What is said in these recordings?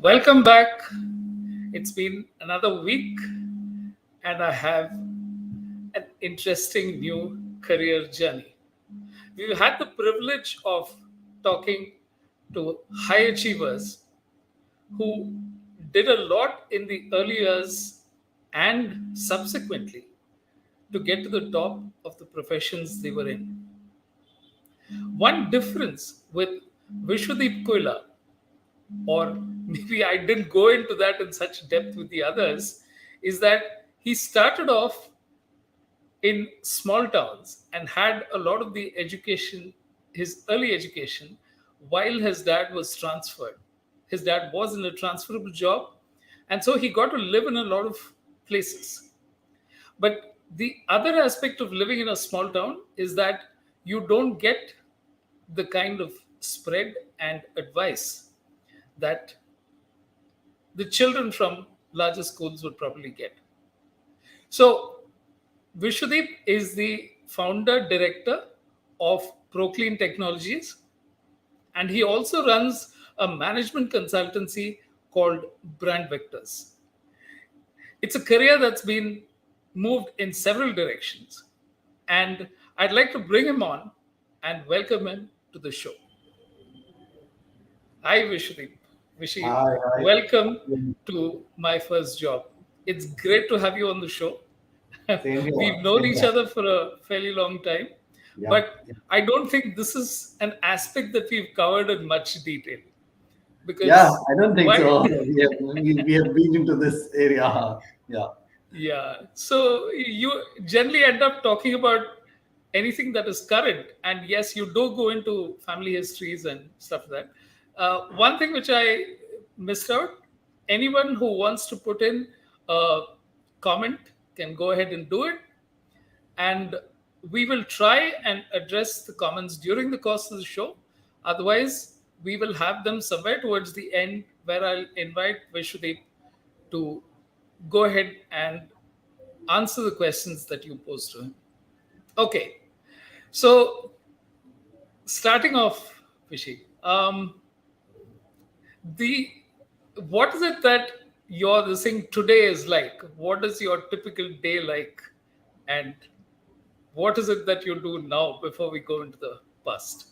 Welcome back. It's been another week, and I have an interesting new career journey. We've had the privilege of talking to high achievers who did a lot in the early years and subsequently to get to the top of the professions they were in. One difference with Vishwadeep Kuila, or maybe I didn't go into that in such depth with the others, is that he started off in small towns and had a lot of the education, his early education, while his dad was transferred. His dad was in a transferable job, and so he got to live in a lot of places. But the other aspect of living in a small town is that you don't get the kind of spread and advice that the children from larger schools would probably get. So, Vishwadeep is the founder director of Proclean Technologies, and he also runs a management consultancy called Brand Vectors. It's a career that's been moved in several directions, and I'd like to bring him on and welcome him to the show. Hi, Vishwadeep. Vishi, Hi, hi. welcome to my first job. It's great to have you on the show. Same here. We've known Same each here. other for a fairly long time, Yeah. but I don't think this is an aspect that we've covered in much detail. Yeah, Because I don't think why? so. We have been into this area. Yeah. Yeah. So you generally end up talking about anything that is current. And yes, you do go into family histories and stuff like that. One thing which I missed out, anyone who wants to put in a comment can go ahead and do it. And we will try and address the comments during the course of the show. Otherwise, we will have them somewhere towards the end where I'll invite Vishwadeep to go ahead and answer the questions that you pose to him. Okay, so starting off, Vishy, the what is it that your this thing today is like? What is your typical day like, and what is it that you do now before we go into the past?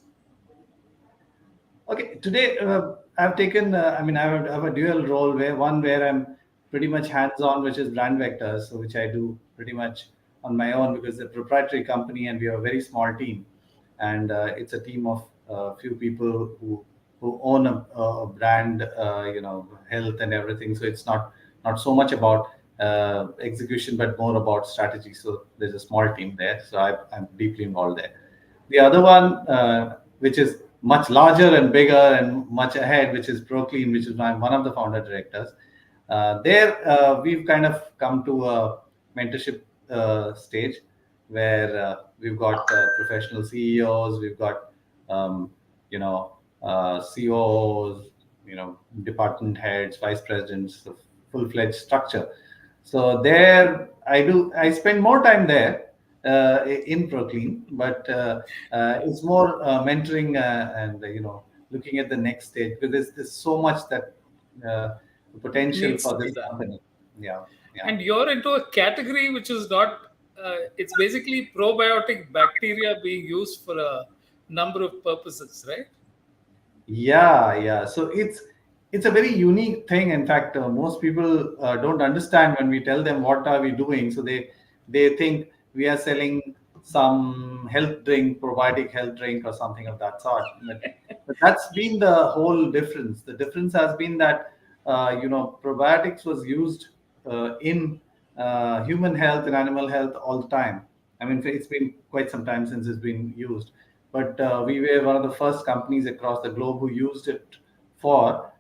Okay. Today, I've taken. I have a dual role where I'm pretty much hands-on, which is brand vectors, so which I do pretty much on my own because it's a proprietary company and we are a very small team, and it's a team of few people who own a brand, health and everything. So it's not so much about execution, but more about strategy. So there's a small team there, so I'm deeply involved there. The other one, which is much larger and bigger and much ahead, which is Proclean, which is one of the founder directors. We've kind of come to a mentorship stage where we've got professional CEOs, we've got um, COOs, department heads, vice presidents, a full-fledged structure. So there, I spend more time there in Proclean, but it's more mentoring and looking at the next stage because there's so much that potential Needs to for be this done. company. Yeah, yeah. And you're into a category which is not, it's basically probiotic bacteria being used for a number of purposes, right? Yeah, yeah. So it's a very unique thing. In fact, most people don't understand when we tell them what are we doing. So they think we are selling some health drink, probiotic health drink, or something of that sort. But that's been the whole difference. The difference has been that probiotics was used in human health and animal health all the time. I mean, it's been quite some time since it's been used, but we were one of the first companies across the globe who used it for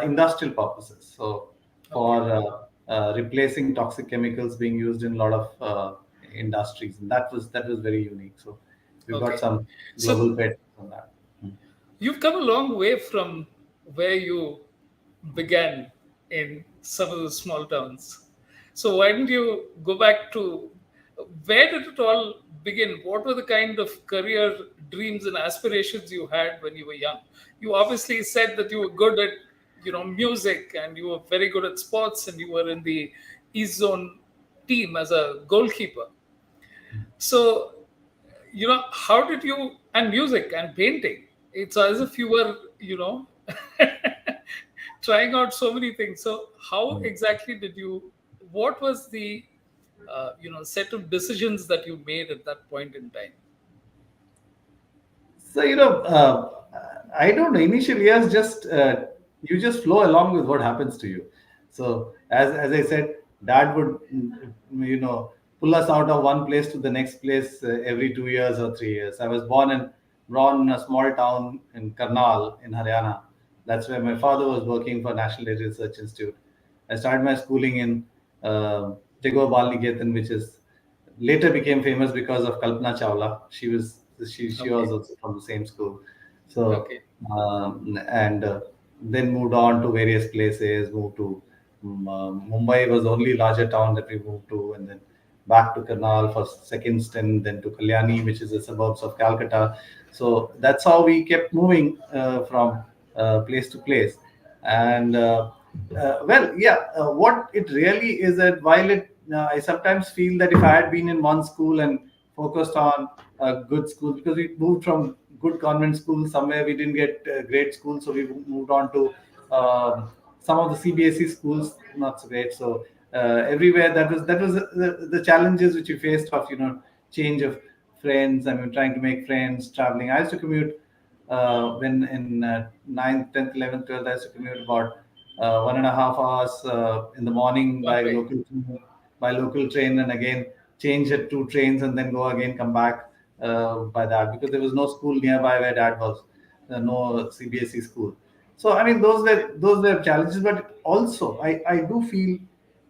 industrial purposes. So Okay. for replacing toxic chemicals being used in a lot of industries, and that was very unique. So we've got Okay. some So global patents on that. you've come a long way from where you began in some of the small towns. So why didn't you go back to where did it all begin? What were the kind of career dreams and aspirations you had when you were young? You obviously said that you were good at music, and you were very good at sports, and you were in the East Zone team as a goalkeeper. So, how did you, and music and painting? It's as if you were, trying out so many things. So, how exactly did you, what was the, set of decisions that you made at that point in time? So, I don't know. Initial years, just you just flow along with what happens to you. So, as I said, Dad would pull us out of one place to the next place every 2 years or 3 years. I was born in a small town in Karnal in Haryana. That's where my father was working for National Dairy Research Institute. I started my schooling in Tagore Bal Niketan, which is later became famous because of Kalpana Chawla. She was Okay. also from the same school. So Okay. and then moved on to various places. Moved to Mumbai was the only larger town that we moved to, and then back to Karnal for second stint, then to Kalyani, which is the suburbs of Calcutta. So that's how we kept moving from place to place. And well, yeah, what it really is that while I sometimes feel that if I had been in one school and focused on a good school, because we moved from good convent school somewhere, we didn't get great school, so we moved on to some of the CBSE schools, not so great. So everywhere that was the challenges which we faced of change of friends. I mean, trying to make friends, traveling. I used to commute when in 9th, 10th, 11th, 12th, I used to commute about 1.5 hours in the morning One way. by local train, and again change at two trains and then go again, come back by that, because there was no school nearby where Dad was, no CBSE school. So I mean, those were challenges, but also I do feel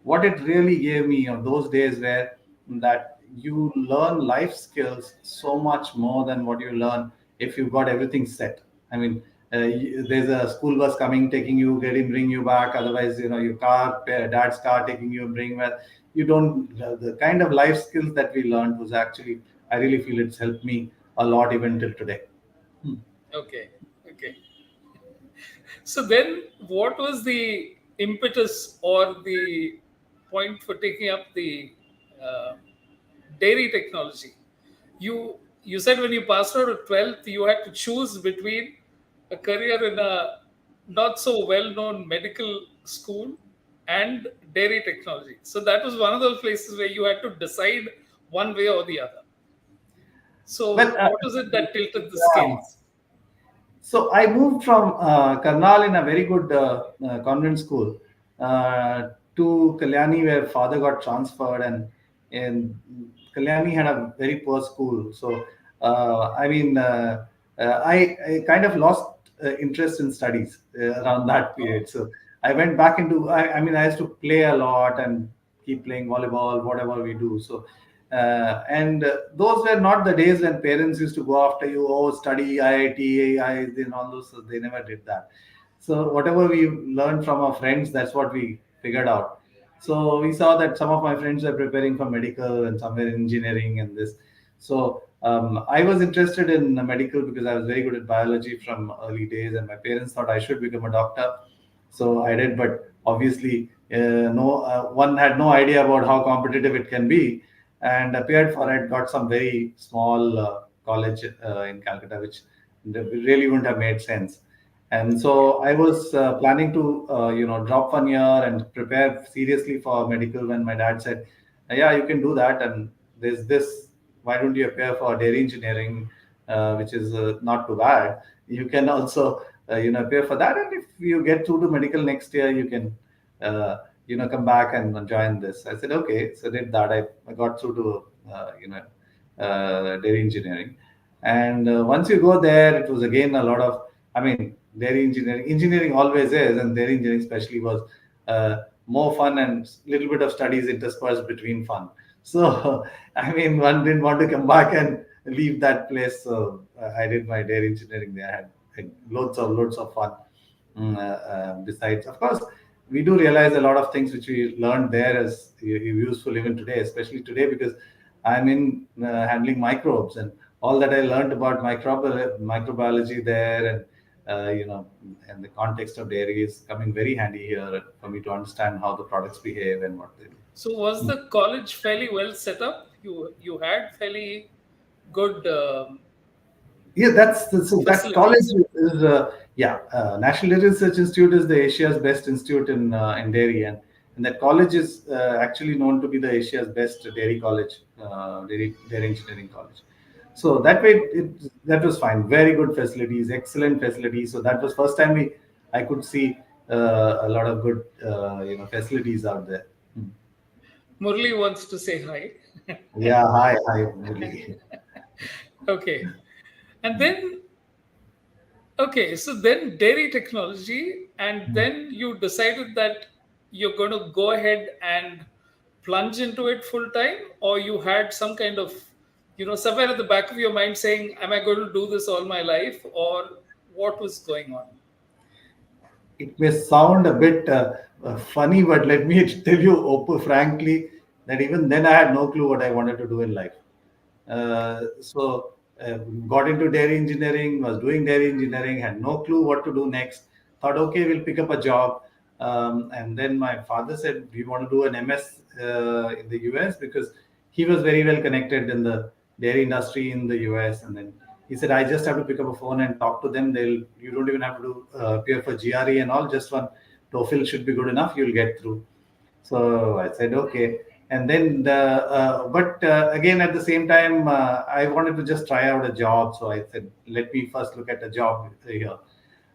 what it really gave me on those days where that you learn life skills so much more than what you learn if you've got everything set. I mean, there's a school bus coming, taking you, getting, bring you back. Otherwise, your car, dad's car taking you and bring back. You don't, the kind of life skills that we learned was actually, I really feel it's helped me a lot even till today. Hmm. Okay. Okay. So then, what was the impetus or the point for taking up the uh, dairy technology? You said when you passed out of 12th, you had to choose between a career in a not so well-known medical school and dairy technology. So that was one of those places where you had to decide one way or the other. So Well, what was it that tilted the yeah. scales? So I moved from Karnal in a very good convent school to Kalyani, where father got transferred, and Kalyani had a very poor school. So I mean, I kind of lost interest in studies around that Oh, period. So I went back into. I mean, I used to play a lot and keep playing volleyball, whatever we do. So and those were not the days when parents used to go after you, oh, study IIT, and all those. So they never did that. So whatever we learned from our friends, that's what we figured out. So we saw that some of my friends were preparing for medical and some were in engineering and this. So I was interested in medical because I was very good at biology from early days, and my parents thought I should become a doctor. So I did, but obviously, no one had no idea about how competitive it can be, and appeared for it. Got some very small college in Calcutta, which really wouldn't have made sense. And okay. so I was planning to, drop 1 year and prepare seriously for medical. When my dad said, "Yeah, you can do that," and there's this. Why don't you appear for dairy engineering, which is not too bad. You can also, appear for that, and if you get through to medical next year, you can, come back and join this. I said, okay. So did that. I got through to, dairy engineering, and once you go there, it was again a lot of. I mean, dairy engineering always is, and dairy engineering especially was more fun and little bit of studies interspersed between fun. So, I mean, one didn't want to come back and leave that place. So I did my dairy engineering there. I had loads of fun. Besides, of course, we do realize a lot of things which we learned there is useful even today, especially today because I'm in handling microbes, and all that I learned about microbiology there, and you know, and the context of dairy is coming very handy here for me to understand how the products behave and what they do. So was the college fairly well set up? You had fairly good Yeah, so that college facilities. is National Dairy Research Institute is the Asia's best institute in dairy, and that college is actually known to be the Asia's best dairy college, dairy engineering college. So that way, that was fine. Very good facilities, excellent facilities. So that was first time I could see a lot of good facilities out there. Hmm. Murli wants to say hi. Yeah, hi, Murli. Okay. And then, okay, so then dairy technology, and then you decided that you're going to go ahead and plunge into it full time, or you had some kind of, somewhere at the back of your mind saying, am I going to do this all my life, or what was going on? It may sound a bit funny, but let me tell you frankly that even then I had no clue what I wanted to do in life. So got into dairy engineering, was doing dairy engineering, had no clue what to do next. Thought, okay, we'll pick up a job. And then my father said, do you want to do an MS in the US? Because he was very well connected in the dairy industry in the US. And then he said, I just have to pick up a phone and talk to them. You don't even have to appear for GRE and all. Just one TOEFL should be good enough. You'll get through. So I said, okay. And then but again, at the same time, I wanted to just try out a job. So I said, let me first look at a job here.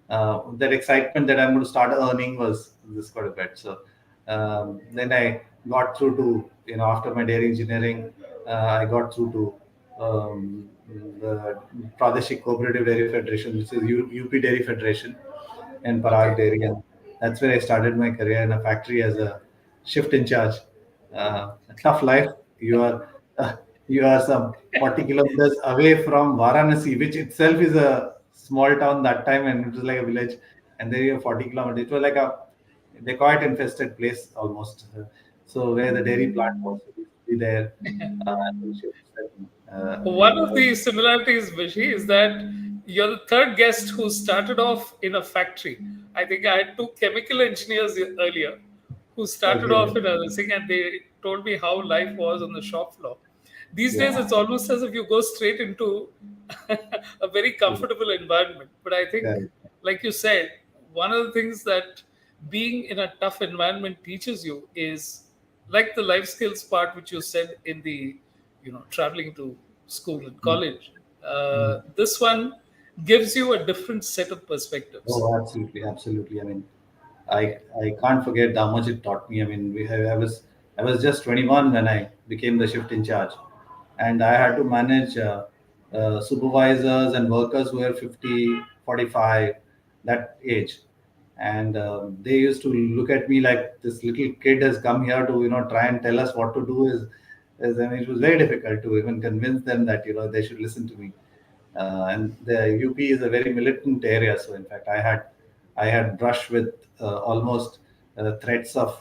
That excitement that I'm going to start earning was this quite a bit. So then I got through to, after my dairy engineering, I got through to the Pradeshik Cooperative Dairy Federation, which is UP Dairy Federation and Parag Okay. Dairy. And that's where I started my career in a factory as a shift in charge. A tough life. You are you are some 40 kilometers away from Varanasi, which itself is a small town that time, and it was like a village. And then you're 40 kilometers. It was like a dacoit infested place almost. So where the dairy plant was, it used to be there. Shifts One of the similarities, Vishi, is that you're the third guest who started off in a factory. I think I had two chemical engineers earlier who started okay. off in a thing, and they told me how life was on the shop floor. These days, Yeah. it's almost as if you go straight into a very comfortable environment. But I think, Correct. like you said, one of the things that being in a tough environment teaches you is like the life skills part, which you said in the, traveling to school and Mm. college. Mm. This one gives you a different set of perspectives. Oh, absolutely, absolutely. I mean, I can't forget how much it taught me. I mean, I was just 21 when I became the shift in charge, and I had to manage supervisors and workers who were 50, 45, that age, and they used to look at me like this little kid has come here to try and tell us what to do. Is I mean, it was very difficult to even convince them that they should listen to me. And the UP is a very militant area. So in fact, I had brushed with almost threats of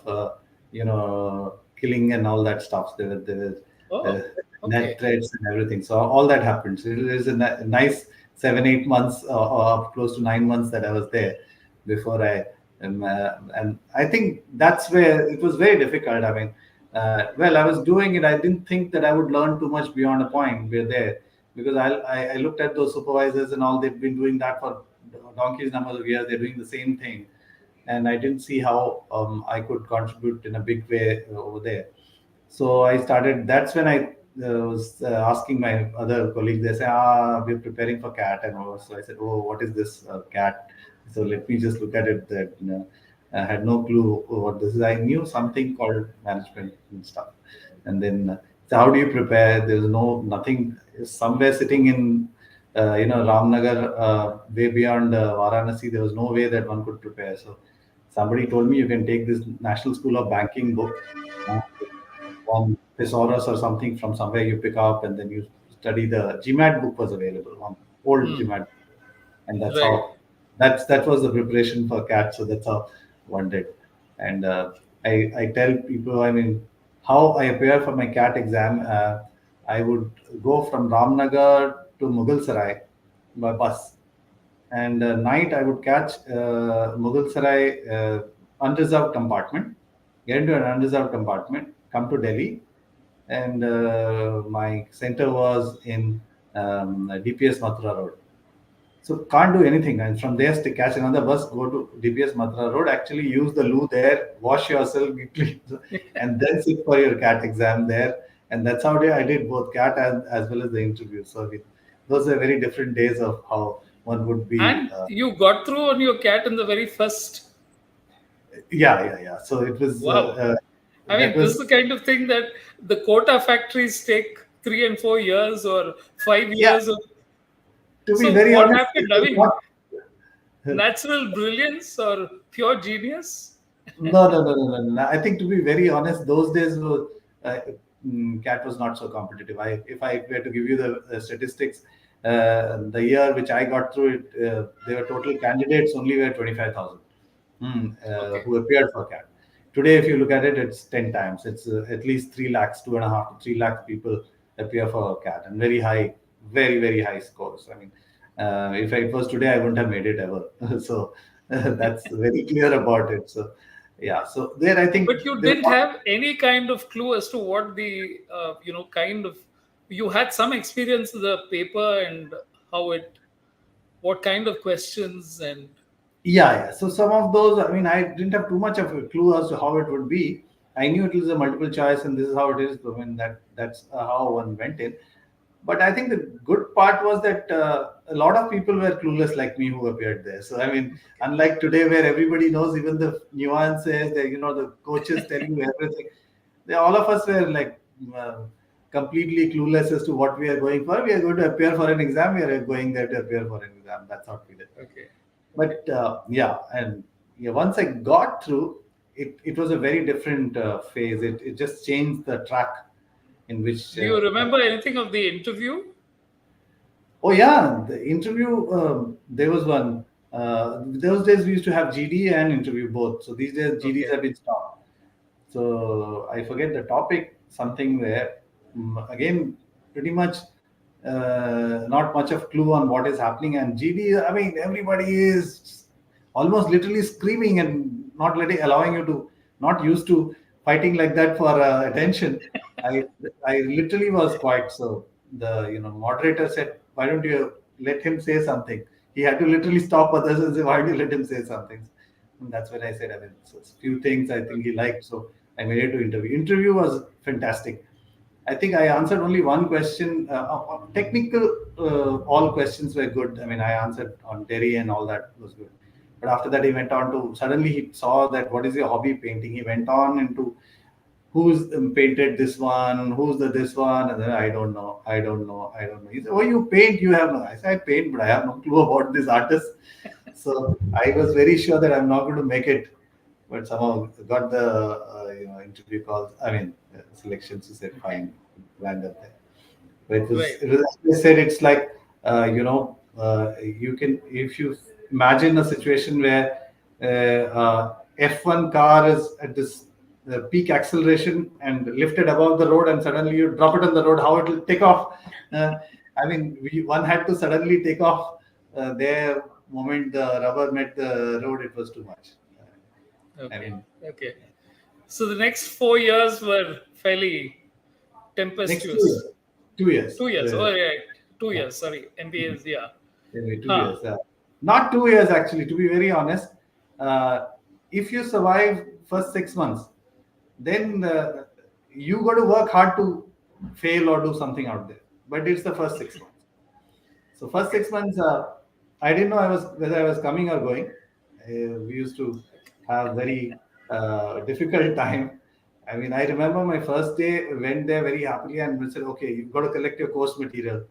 killing and all that stuff. There were uh, Oh, net okay. threats and everything. So all that happened. So it was a nice 7 8 months or close to 9 months that I was there before and I think that's where it was very difficult. I mean, well, I was doing it. I didn't think that I would learn too much beyond a point. We're there because I looked at those supervisors and all. They've been doing that for donkeys numbers of years. They're doing the same thing, and I didn't see how I could contribute in a big way over there. So I started. That's when I was asking my other colleagues. They say, we're preparing for CAT," and all. So I said, "Oh, what is this CAT?" So let me just look at it. That I had no clue what this is. I knew something called management and stuff, and then so how do you prepare? There's nothing. Somewhere sitting in Ramnagar, way beyond Varanasi, there was no way that one could prepare. So somebody told me you can take this National School of Banking book, uh, one thesaurus or something from somewhere you pick up, and then you study. The GMAT book was available, one old Hmm. GMAT, and that's Right. how that was the preparation for CAT. So that's how one did. And I tell people, I mean, how I appear for my CAT exam. I would go from Ramnagar to Mughal Sarai by bus, and night I would catch Mughal Sarai unreserved compartment, get into an unreserved compartment, come to Delhi, and my center was in DPS Mathura Road. So can't do anything. And from there, catch another bus, go to DPS Mathura Road, actually use the loo there, wash yourself, get clean, and then sit for your CAT exam there. And that's how I did both CAT as well as the interview. So those are very different days of how one would be. And you got through on your cat in the very first. Yeah. So it was, Wow. I that mean, this was, is the kind of thing that the quota factories take 3 and 4 years or five yeah, years. Of, to be so very what honest, it happened? I was mean, not. natural brilliance or pure genius? No. I think, to be very honest, those days were, uh, CAT was not so competitive. If I were to give you the statistics, the year which I got through it, there were total candidates only were 25,000 Okay. who appeared for CAT. Today, if you look at it, it's 10 times. It's at least 3 lakhs, 2.5 to 3 lakh people appear for CAT, and very high, very high scores. I mean, if it was today, I wouldn't have made it ever. So that's very clear about it. So yeah, so there I think But you there didn't was have any kind of clue as to what the, kind of, you had some experience with the paper and how it, what kind of questions and, Yeah. So some of those, I mean, I didn't have too much of a clue as to how it would be. I knew it was a multiple choice, and this is how it is. I mean, that's how one went in. But I think the good part was that a lot of people were clueless like me who appeared there. So I mean, unlike today where everybody knows even the nuances, the coaches tell you everything. All of us were like completely clueless as to what we are going for. We are going to appear for an exam. We are going there to appear for an exam. That's what we did. okay. But yeah, and yeah, once I got through, it was a very different phase. It just changed the track in which. Do you remember anything of the interview? Oh yeah, the interview. There was one. Those days we used to have GD and interview both. So these days GDs Okay. have been stopped. So I forget the topic. Something where again pretty much not much of clue on what is happening. And GD, I mean, everybody is almost literally screaming and not allowing you to, not used to fighting like that for attention. I I literally was quiet. So the moderator said, "Why don't you let him say something?" He had to literally stop others and say, "Why do you let him say something?" And that's when I said, I mean, so few things I think he liked, so I made it to interview. Interview was fantastic. I think I answered only one question. Technical, all questions were good. I mean, I answered on dairy and all that was good. But after that, he went on to, suddenly he saw that what is your hobby, painting. He went on into who's painted this one, who's the this one, and then I don't know. He said, "Oh, you paint? You have no?" I said, "I paint, but I have no clue about this artist." So I was very sure that I'm not going to make it, but somehow got the interview calls. I mean, selections. He said, Okay. "Fine, land up there." But it was, Right. it was as I said, it's like you can, if you imagine a situation where F1 car is at this peak acceleration and lifted above the road, and suddenly you drop it on the road, how it will take off. I mean, one had to suddenly take off there moment the rubber met the road. It was too much. I Okay. mean, Okay. So the next 4 years were fairly next 2 years, tempestuous. 2 years. 2 years. Oh, yeah. Two Yeah. years. Sorry. MBAs. Yeah. Anyway, 2 years. Huh. Not 2 years actually. To be very honest, uh, if you survive first 6 months, then you got to work hard to fail or do something out there. But it's the first 6 months. So first Okay. 6 months, I didn't know whether I was coming or going. We used to have very difficult time. I mean, I remember my first day, went there very happily and we said, "Okay, you've got to collect your course material."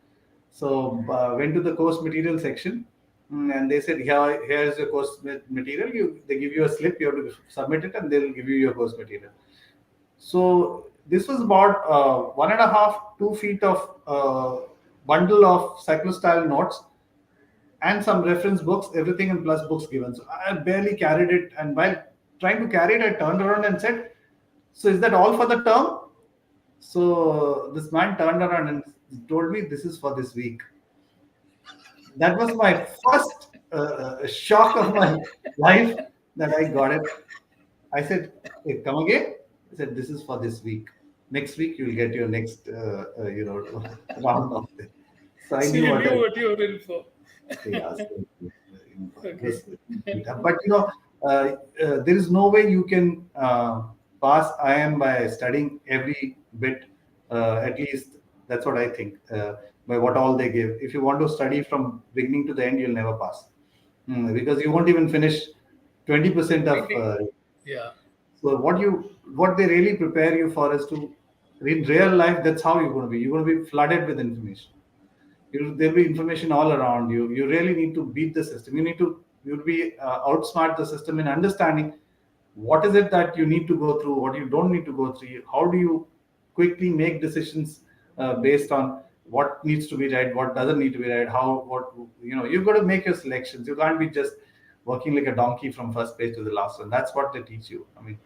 So went to the course material section, and they said, "Here's your course material. They give you a slip. You have to submit it, and they'll give you your course material." So this was about 1.5, 2 feet of bundle of cyclostyle notes and some reference books, everything and plus books given. So I barely carried it, and while trying to carry it, I turned around and said, "So is that all for the term?" So this man turned around and told me, "This is for this week." That was my first a shock of my life that I got it. I said, "Hey, come again." I said, "This is for this week. Next week you'll get your next, round of it." So I So knew you what I. knew what you were in for. Yeah, so, it Okay. was pretty tough. But there is no way you can pass IM by studying every bit. At least that's what I think. By what all they give, if you want to study from beginning to the end, you'll never pass. Because you won't even finish 20% of. Thinking. Yeah. So what they really prepare you for is to in real life. That's how you're going to be. You're going to be flooded with information. There'll be information all around you. You really need to beat the system. You'll be outsmart the system in understanding what is it that you need to go through, what you don't need to go through. How do you quickly make decisions based on what needs to be read, what doesn't need to be read, how what you've got to make your selections. You can't be just working like a donkey from first page to the last one. That's what they teach you. I mean,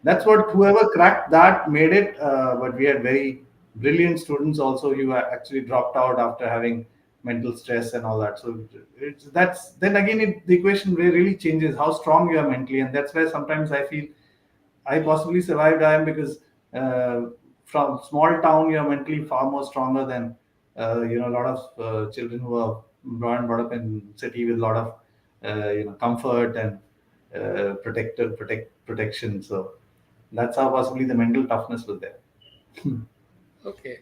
that's what whoever cracked that made it. But we had very brilliant students also who actually dropped out after having mental stress and all that. So that's then again the equation really changes how strong you are mentally, and that's where sometimes I feel I possibly survived. I am because from small town you are mentally far more stronger than a lot of children who are brought up in city with a lot of comfort and protection. So that's how possibly the mental toughness was there. Okay.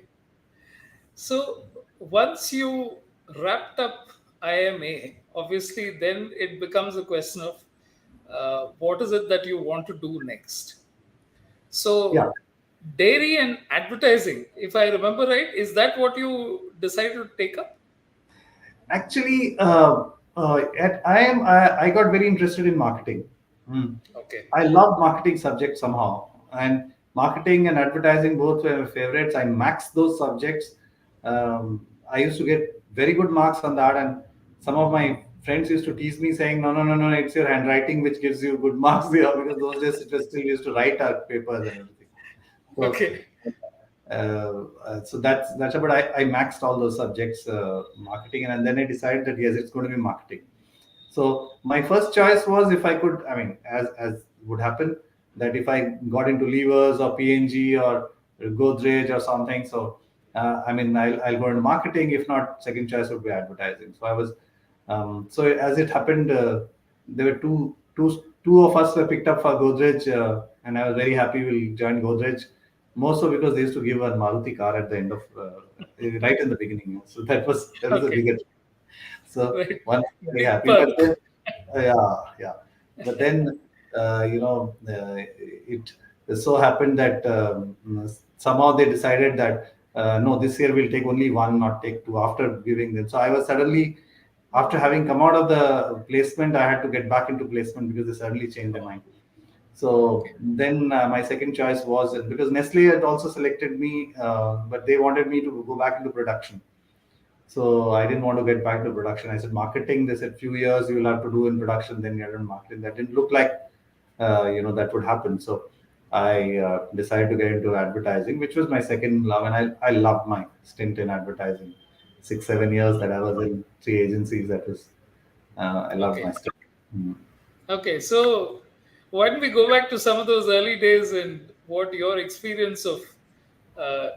So once you wrapped up IMA, obviously then it becomes a question of what is it that you want to do next. So Yeah. dairy and advertising, if I remember right, is that what you decided to take up? Actually, I got very interested in marketing. Hmm. Okay. I love marketing subjects somehow, and marketing and advertising both were my favorites. I maxed those subjects. I used to get very good marks on that, and some of my friends used to tease me saying, "No, no, no, no, it's your handwriting which gives you good marks here," because those days it was still used to write our papers and everything. So Okay. that's but I maxed all those subjects, marketing, and then I decided that yes, it's going to be marketing. So my first choice was if I could, I mean, as would happen, that if I got into levers or PNG or Godrej or something, so I mean, I'll go into marketing. If not, second choice would be advertising. So I was, so as it happened, there were two of us were picked up for Godrej, and I was very happy we joined Godrej. More so because they used to give a Maruti car at the end of, right in the beginning. So that was a Okay. bigger. So Right. one very Big happy, but perk. then yeah. But then it so happened that somehow they decided that no, this year we'll take only one, not take two. After giving them, so I was suddenly after having come out of the placement, I had to get back into placement because they suddenly changed their mind. So Okay. then my second choice was because Nestle had also selected me, but they wanted me to go back into production. So I didn't want to get back to production. I said marketing. They said few years you will have to do in production. Then you're in marketing. That didn't look like that would happen. So I decided to get into advertising, which was my second love, and I loved my stint in advertising. 6 7 years that I was in three agencies. That was I loved my Okay. stint. Mm. Okay. So why don't we go back to some of those early days and what your experience of uh,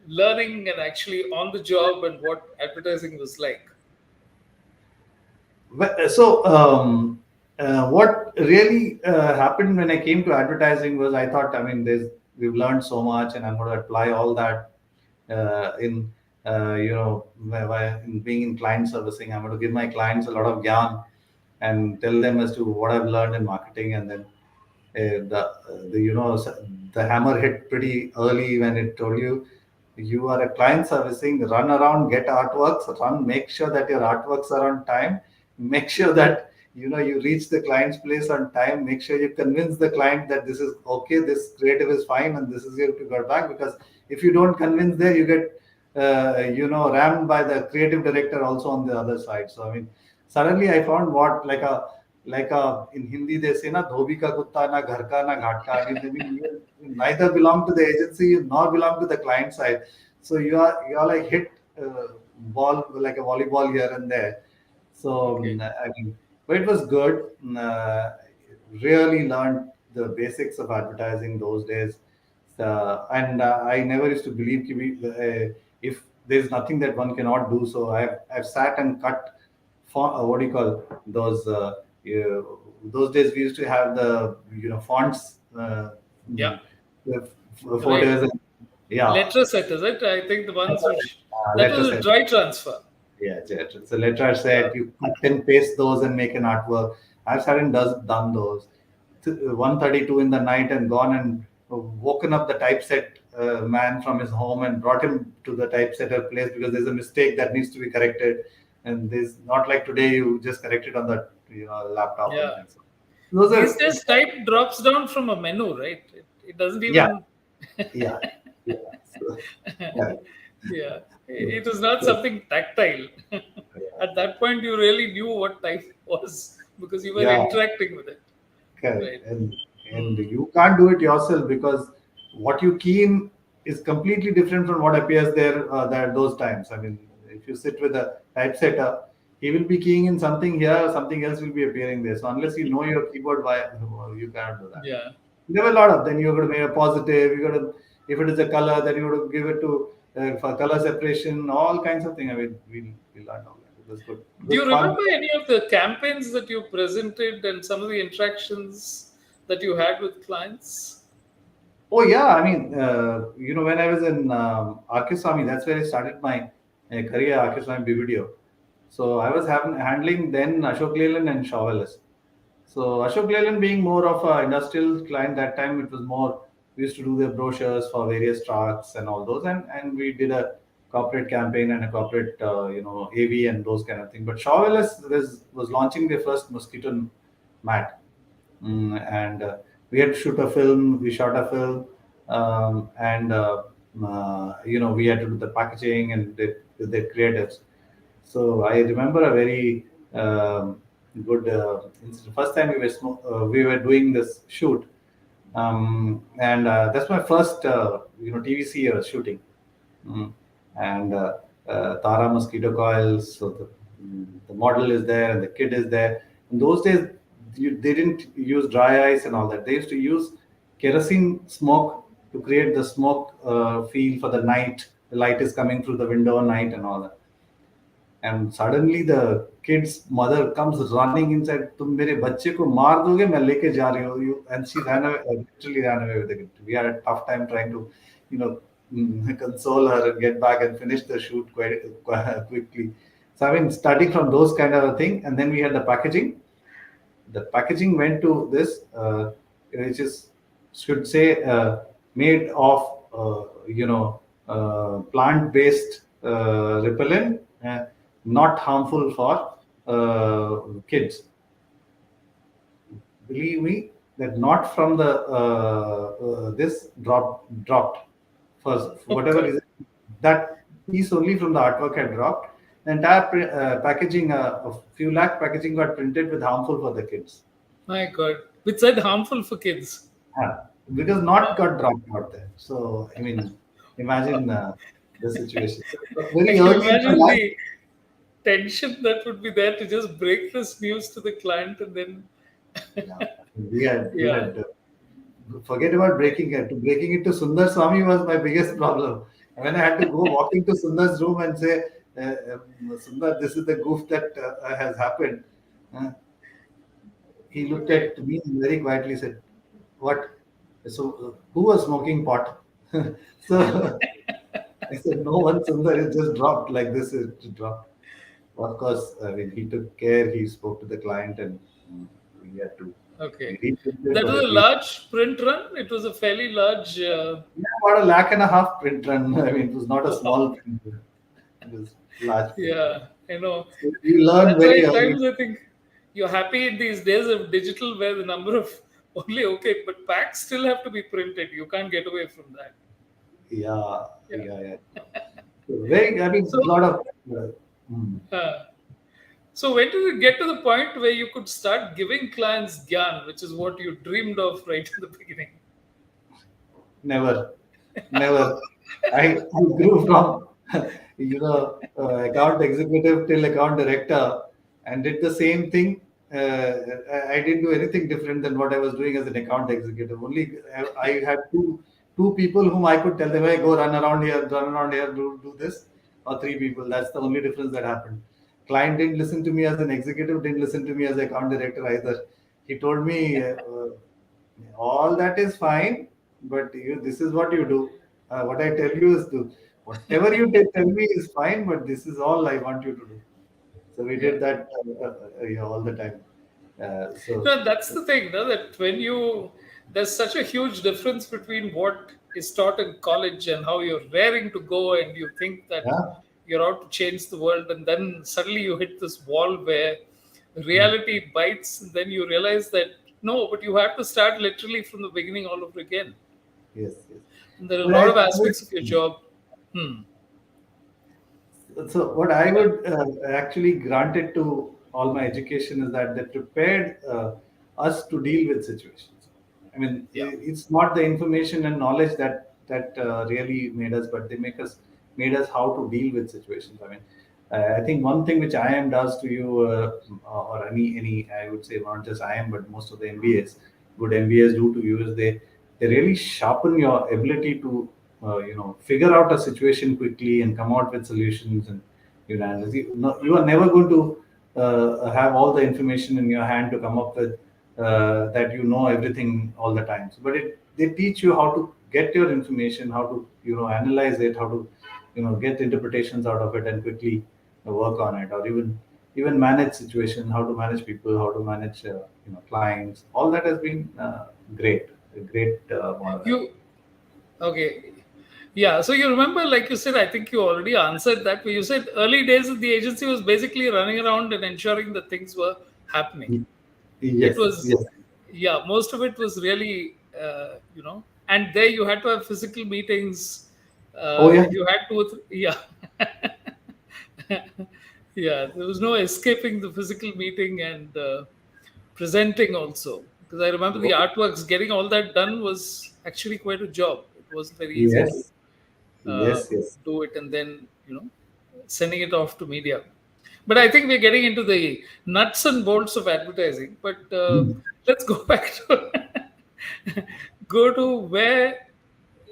learning and actually on the job and what advertising was like? What really happened when I came to advertising was I thought, I mean, we've learned so much, and I'm going to apply all that in in being in client servicing. I'm going to give my clients a lot of gyan and tell them as to what I've learned in marketing, and then the hammer hit pretty early when it told you you are a client servicing, run around, get artworks, make sure that your artworks are on time, make sure that you reach the client's place on time, make sure you convince the client that this is okay, this creative is fine, and this is here to go back. Because if you don't convince there, you get rammed by the creative director also on the other side. So I mean, suddenly I found what like in Hindi they say na dhobi ka kutta na ghar ka na ghat ka. I mean you neither belong to the agency nor belong to the client side. So you are like hit ball like a volleyball here and there. So Okay. I mean But it was good. Really learned the basics of advertising those days. And I never used to believe if there's nothing that one cannot do. So I've sat and cut what do you call those? Those days we used to have the fonts, Yeah, the right. photos, and yeah, Letter set, is it? I think the ones which that letter was a set. dry transfer. Yeah, it's a letter Yeah, set. You cut and paste those and make an artwork. I've sat and done those. 1:32 in the night and gone and woken up the typeset man from his home and brought him to the typesetter place because there's a mistake that needs to be corrected. And there's not like today you just correct it on the laptop and yeah. things. Those These are days, type drops down from a menu, right? It doesn't yeah, even. yeah, yeah. So, yeah. Yeah, it was not something tactile. At that point, you really knew what type was because you were Yeah. interacting with it, Correct. right? And Mm. you can't do it yourself because what you key in is completely different from what appears there those times. I mean, if you sit with a typesetter, he will be keying in something here, something else will be appearing there. So unless you know your keyboard, why you cannot do that. Yeah. There were a lot of. Then you're going to make a positive. You're going to, if it is a color, then you got to give it to for color separation, all kinds of things. I mean, we learned all that. It was good. It Do was you fun. remember any of the campaigns that you presented and some of the interactions that you had with clients? Oh yeah, I mean, when I was in Arkeswamy, that's where I started my career, Arkeswamy BBDO. So I was handling then Ashok Leyland and Showerless. So Ashok Leyland being more of an industrial client that time, it was more we used to do the brochures for various trucks and all those, and we did a corporate campaign and a corporate AV and those kind of things. But Showerless was launching their first mosquito mat. And we had to shoot a film. We shot a film, and we had to do the packaging and the creatives. So I remember a very good incident. First time we were doing this shoot, and that's my first TVC shooting. Mm. And Tara mosquito coils. So the model is there and the kit is there. In those days, they didn't use dry ice and all that. They used to use kerosene smoke to create the smoke feel for the night. The light is coming through the window at night and all that. And suddenly the kid's mother comes running inside. तुम मेरे बच्चे को मार दोगे मैं लेके जा रही हूँ. And she ran away, literally ran away with the kid. We had a tough time trying to, you know, console her and get back and finish the shoot quite quickly. So I mean, starting from those kind of a thing, and then we had the packaging. The packaging went to this, which is should say made of plant-based repellent, not harmful for kids. Believe me, that not from the this dropped for whatever Okay. reason. That piece only from the artwork had dropped. The entire packaging, a few lakh packaging got printed with harmful for the kids. My God. Which said harmful for kids. Yeah, because not got dropped out there. So I mean, imagine the situation. So, I very can early in my imagine life, the tension that would be there to just break this news to the client and then, yeah, we had yeah. forget about breaking it. To breaking it to Sundar Swami was my biggest problem. When I had to go walk into Sundar's room and say, Sundar, this is the goof that has happened. Uh, he looked Okay. at me and very quietly said, "What? So, who was smoking pot?" So I said, "No one, Sundar. It just dropped like this. It dropped." Of course, I mean, he took care. He spoke to the client, and we had to Okay. reprint it That for was a at least large print run. It was a fairly large. yeah, about a lakh and a half print run. I mean, it was not a small print run. It was large print run. Yeah, I know. So we learned That's why very at early. times I think you're happy in these days of digital where the number of only okay, but packs still have to be printed. You can't get away from that. Yeah, Yeah. yeah, yeah. So very, I mean, So, a lot of. Uh, mm. uh, so when did it get to the point where you could start giving clients gyan, which is what you dreamed of right in the beginning? Never, never. I grew from, account executive till account director and did the same thing. I didn't do anything different than what I was doing as an account executive. Only I had two people whom I could tell them, hey, go run around here, do this, or three people. That's the only difference that happened. Client didn't listen to me as an executive, didn't listen to me as account director either. He told me, all that is fine, but this is what you do. What I tell you is do. Whatever you tell me is fine, but this is all I want you to do. So we Yeah. did that all the time. So No, that's the thing, no, that when you there's such a huge difference between what is taught in college and how you're raring to go and you think that yeah, you're out to change the world, and then suddenly you hit this wall where mm, reality bites, and then you realize that no, but you have to start literally from the beginning all over again. yes, yes. And there are a But lot I of would, aspects of your job. Hmm. so what I Yeah. would actually grant it to all my education is that they prepared us to deal with situations. I mean, Yeah. it's not the information and knowledge that really made us, but they made us how to deal with situations. I mean, I think one thing which IIM does to you, or any I would say not just IIM, but most of the MBAs, good MBAs do to you is they really sharpen your ability to figure out a situation quickly and come out with solutions. And you are never going to have all the information in your hand to come up with that you know everything all the time. So, but they teach you how to get your information, how to analyze it, how to get interpretations out of it and quickly work on it, or even manage situation, how to manage people, how to manage clients. All that has been great, a great model, I think. You okay. Yeah, so you remember, like you said, I think you already answered that. But you said early days of the agency was basically running around and ensuring that things were happening. It Yes, was, yes. yeah, most of it was really, and there you had to have physical meetings. Oh yeah. You had to, yeah, yeah. There was no escaping the physical meeting and presenting also. Because I remember the artworks, getting all that done was actually quite a job. It wasn't very easy to Yes, yes, yes. do it and then sending it off to media. But I think we're getting into the nuts and bolts of advertising. But Mm. let's go back to go to where.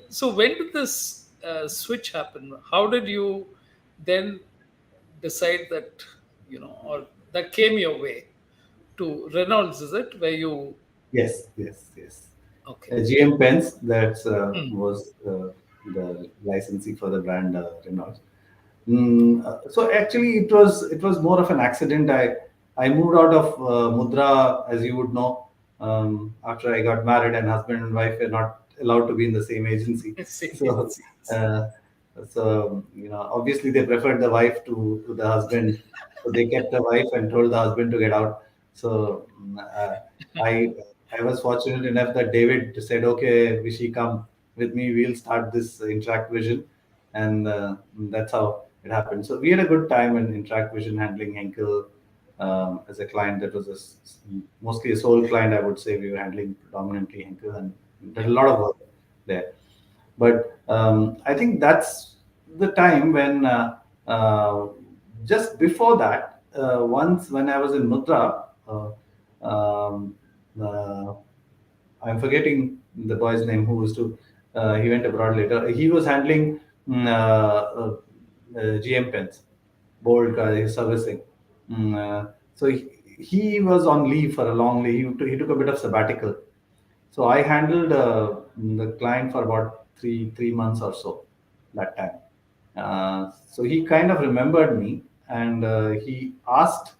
So when did this switch happen? How did you then decide that or that came your way to Reynolds? Is it where you? Yes, yes, yes. Okay. GM Pens, that Hmm. was the licensee for the brand Renault. So actually, it was more of an accident. I moved out of Mudra, as you would know, after I got married, and husband and wife were not allowed to be in the same agency. Same So, agencies. uh, obviously they preferred the wife to the husband, so they kept the wife and told the husband to get out. So I I was fortunate enough that David said, "Okay, Vishy, come with me. We'll start this Interact Vision," and that's how it happened. So we had a good time in Interact Vision handling Henkel as a client. That was mostly a sole client, I would say. We were handling predominantly Henkel and did Yeah. a lot of work there. But I think that's the time when just before that, once when I was in Mudra. Um, uh, I'm forgetting the boy's name who was to. He went abroad later. He was handling GM pens, bold servicing. So he was on leave for a long leave. He took a bit of sabbatical. So I handled the client for about three months or so that time. So he kind of remembered me, and he asked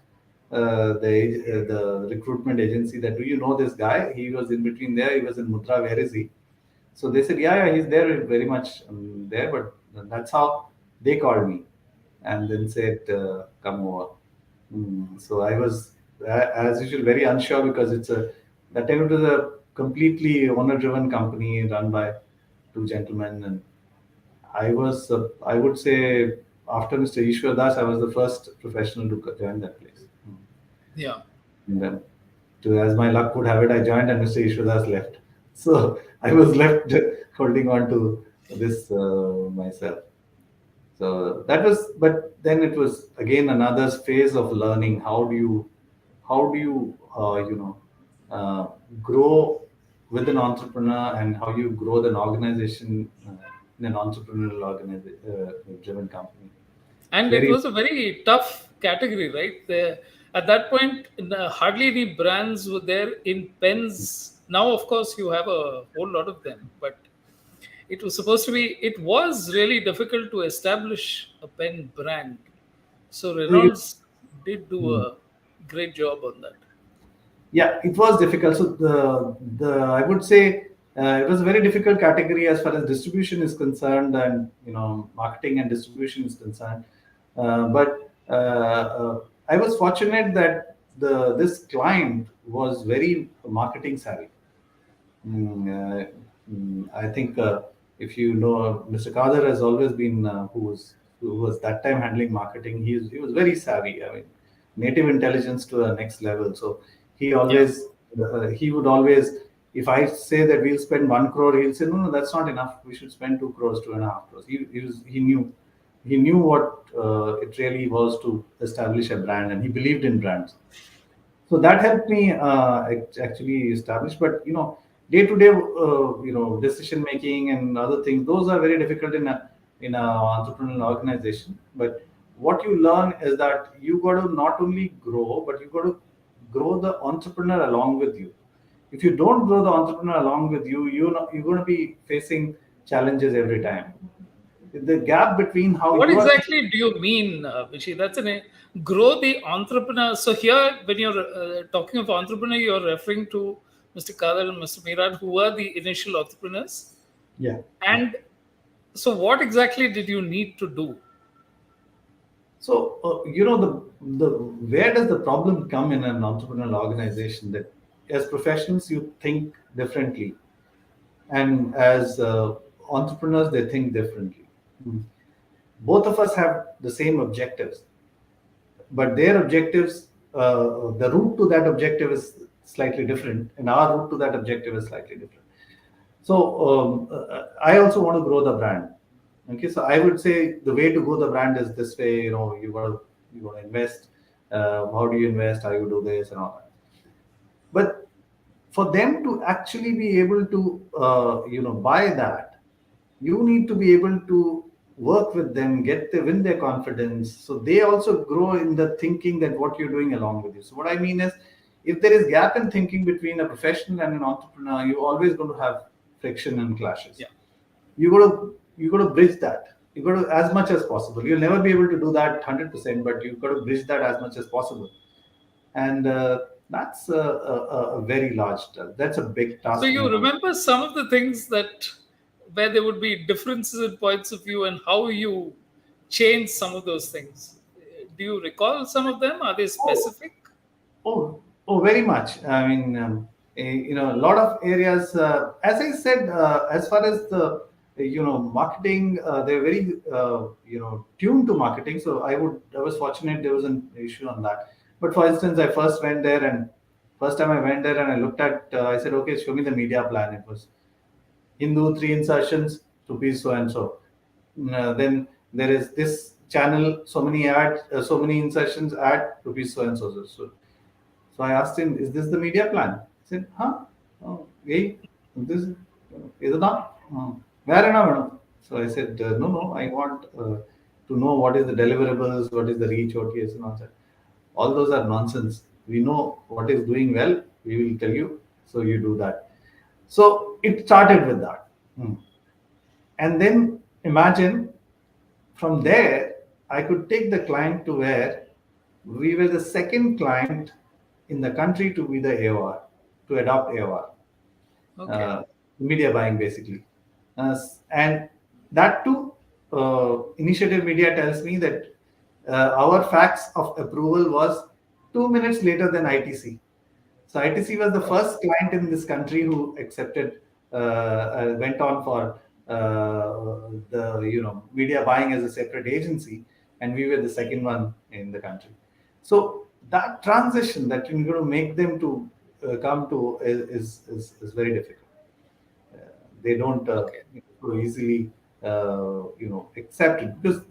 the recruitment agency that, do you know this guy? He was in between there. He was in Mudra. Where is he? So they said, yeah, yeah, he's there, very much there. But that's how they called me, and then said, come over. So I was, as usual, very unsure because that time it was a completely owner-driven company run by two gentlemen, and I would say, after Mr. Ishwardas, I was the first professional to join that place. Yeah. And then, as my luck would have it, I joined and Mr. Ishwardas left. So I was left holding on to this myself. So that was, but then it was again another phase of learning. How do you how do you grow with an entrepreneur, and how you grow an organization in an entrepreneurial driven company. It's And it very. was a very tough category, right? At that point, hardly any brands were there in pens. Now, of course, you have a whole lot of them, but it was really difficult to establish a pen brand. So Reynolds did do Hmm. a great job on that. Yeah, it was difficult. So the I would say it was a very difficult category as far as distribution is concerned, and marketing and distribution is concerned. But I was fortunate that the this client was very marketing savvy. I think if you know, Mr. Kader has always been who was that time handling marketing. He was very savvy. I mean, native intelligence to a next level. So Yeah. he would always, if I say that we'll spend 1 crore, he'll say no, that's not enough. We should spend 2 crores, 2.5 crores. He knew what it really was to establish a brand, and he believed in brands. So that helped me actually establish. But day to day decision making and other things, those are very difficult in a entrepreneurial organization. But what you learn is that you got to not only grow, but you got to grow the entrepreneur along with you. If you don't grow the entrepreneur along with you, you're going to be facing challenges every time. The gap between how What you are thinking. exactly do you mean, Vishy? Grow the entrepreneur. So here, when you're talking of entrepreneur, you're referring to Mr. Kadar and Mr. Mirad, who were the initial entrepreneurs. Yeah, yeah. And so, what exactly did you need to do? So, the where does the problem come in an entrepreneurial organization? That as professionals you think differently, and as entrepreneurs they think differently. Mm. Both of us have the same objectives, but their objectives, the route to that objective is slightly different, and our route to that objective is slightly different. So I also want to grow the brand. Okay, so I would say the way to grow the brand is this way. You got to invest. How do you invest? How you do this and all that. But for them to actually be able to buy that, you need to be able to work with them, win their confidence, so they also grow in the thinking that what you're doing along with you. So what I mean is, if there is gap in thinking between a professional and an entrepreneur, you're always going to have friction and clashes. Yeah. You got to bridge that. You got to, as much as possible. You'll never be able to do that 100%, but you've got to bridge that as much as possible. And that's a very large task. That's a big So, task in you an. remember some of the things that where there would be differences in points of view and how you change some of those things. Do you recall some of them? Are they Oh, specific? very much. I mean, a lot of areas. As I said, as far as the marketing, they're very tuned to marketing. So I was fortunate there was an issue on that. But for instance, I first time I went there and I looked at. I said, okay, show me the media plan. It was Hindu, three insertions, rupees so and so. Then there is this channel, so many insertions, ad, rupees so and so. So I asked him, "Is this the media plan?" He said, "Huh? Oh, hey, this is it not? Where now?" So I said, "No, no. I want to know what is the deliverables, what is the reach, OTS, and all that. All those are nonsense. We know what is doing well. We will tell you. So you do that." So it started with that. Hmm. And then imagine from there, I could take the client to where we were the second client in the country to be the AOR, to adopt AOR, Okay. uh, media buying basically. And that too, Initiative Media tells me that our fax of approval was 2 minutes later than ITC. So ITC was the Oh, first client in this country who went on for the media buying as a separate agency, and we were the second one in the country. So that transition that you're going to make them to come to is very difficult. They don't okay. so easily accept it, because